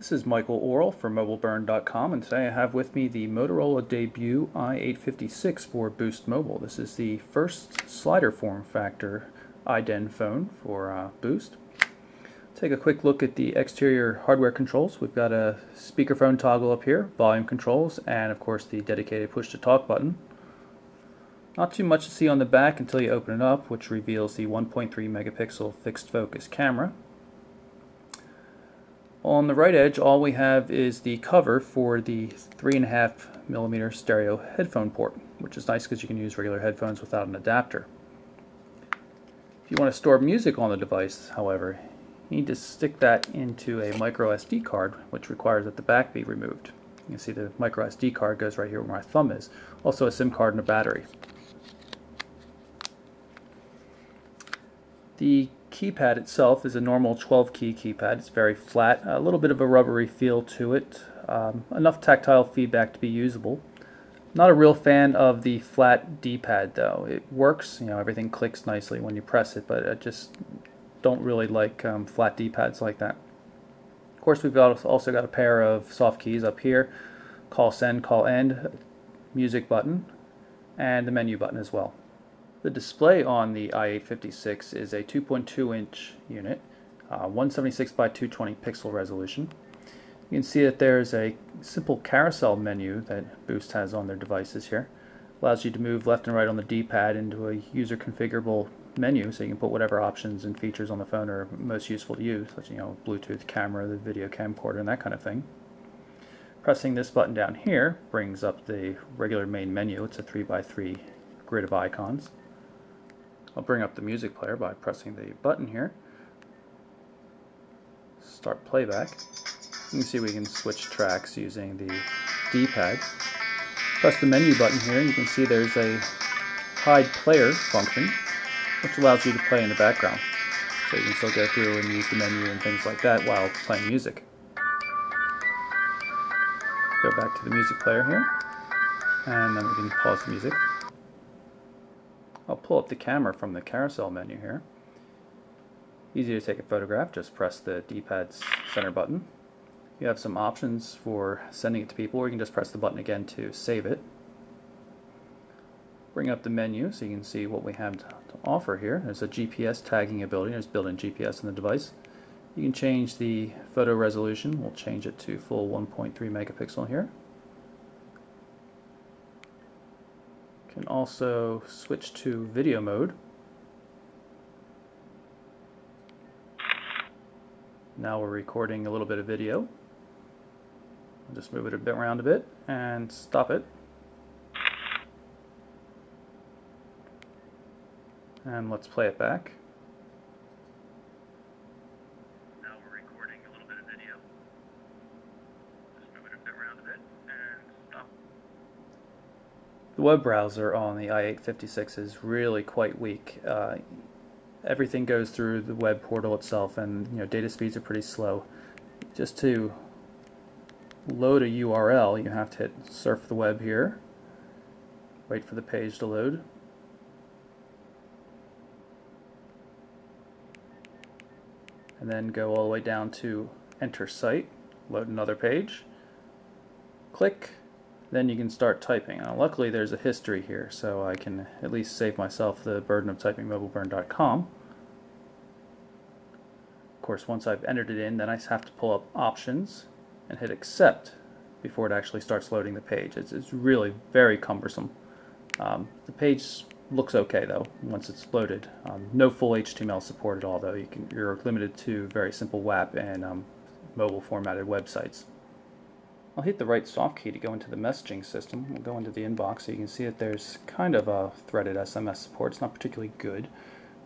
This is Michael Orrell from MobileBurn.com, and today I have with me the Motorola debut i856 for Boost Mobile. This is the first slider form factor iDen phone for Boost. Take a quick look at the exterior hardware controls. We've got a speakerphone toggle up here, volume controls, and of course the dedicated push-to-talk button. Not too much to see on the back until you open it up, which reveals the 1.3 megapixel fixed focus camera. On the right edge, all we have is the cover for the 3.5mm stereo headphone port, which is nice because you can use regular headphones without an adapter. If you want to store music on the device, however, you need to stick that into a micro SD card, which requires that the back be removed. You can see the micro SD card goes right here where my thumb is. Also a SIM card and a battery. The keypad itself is a normal 12-key keypad. It's very flat, a little bit of a rubbery feel to it, enough tactile feedback to be usable. Not a real fan of the flat D-pad though. It works, everything clicks nicely when you press it, but I just don't really like flat D-pads like that. Of course, we've also got a pair of soft keys up here, call send, call end, music button, and the menu button as well. The display on the i856 is a 2.2-inch unit, 176 by 220 pixel resolution. You can see that there's a simple carousel menu that Boost has on their devices here. Allows you to move left and right on the D-pad into a user configurable menu, so you can put whatever options and features on the phone are most useful to you, such as Bluetooth camera, the video camcorder, and that kind of thing. Pressing this button down here brings up the regular main menu. It's a 3x3 grid of icons. I'll bring up the music player by pressing the button here. Start playback. You can see we can switch tracks using the D-pad. Press the menu button here and you can see there's a hide player function, which allows you to play in the background. So you can still go through and use the menu and things like that while playing music. Go back to the music player here, and then we can pause the music. I'll pull up the camera from the carousel menu here. Easy to take a photograph, just press the D-pad's center button. You have some options for sending it to people, or you can just press the button again to save it. Bring up the menu so you can see what we have to offer here. There's a GPS tagging ability, there's built-in GPS on the device. You can change the photo resolution, we'll change it to full 1.3 megapixel here. Can also switch to video mode. Now we're recording a little bit of video. I'll just move it a bit around a bit and stop it. And let's play it back. Now we're recording a little bit of video. Just move it a bit around a bit and stop. The web browser on the i856 is really quite weak. Everything goes through the web portal itself, and data speeds are pretty slow. Just to load a URL, you have to hit surf the web here, wait for the page to load, and then go all the way down to enter site, load another page, click. Then you can start typing. Now, luckily there's a history here, so I can at least save myself the burden of typing MobileBurn.com. Of course, once I've entered it in, then I have to pull up options and hit accept before it actually starts loading the page. It's really very cumbersome. The page looks okay though once it's loaded. No full HTML support at all though. You're limited to very simple WAP and mobile formatted websites. I'll hit the right soft key to go into the messaging system. We'll go into the inbox so you can see that there's kind of a threaded SMS support. It's not particularly good.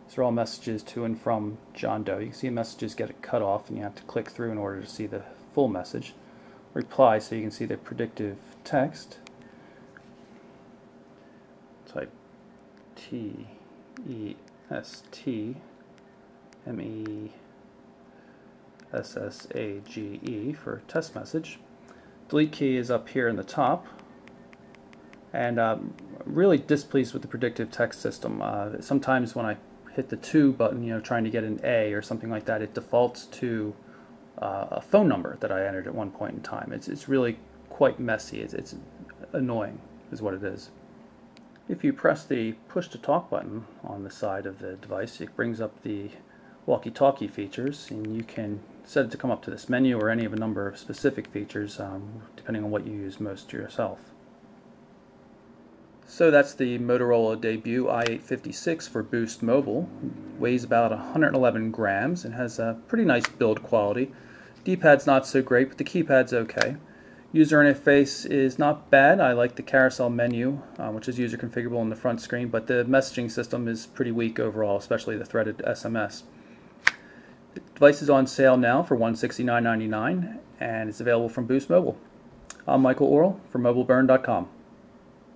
These are all messages to and from John Doe. You can see messages get cut off and you have to click through in order to see the full message. Reply so you can see the predictive text. Type TESTMESSAGE for test message. Delete key is up here in the top, and I'm really displeased with the predictive text system. Sometimes when I hit the to button, trying to get an A or something like that, it defaults to a phone number that I entered at one point in time. It's really quite messy. It's annoying is what it is. If you press the push to talk button on the side of the device, it brings up the walkie-talkie features, and you can set it to come up to this menu or any of a number of specific features depending on what you use most yourself. So that's the Motorola debut i856 for Boost Mobile. Weighs about 111 grams and has a pretty nice build quality. D-pad's not so great, but the keypad's okay. User interface is not bad. I like the carousel menu, which is user configurable on the front screen, but the messaging system is pretty weak overall, especially the threaded SMS. The device is on sale now for $169.99 and it's available from Boost Mobile. I'm Michael Orrell from MobileBurn.com.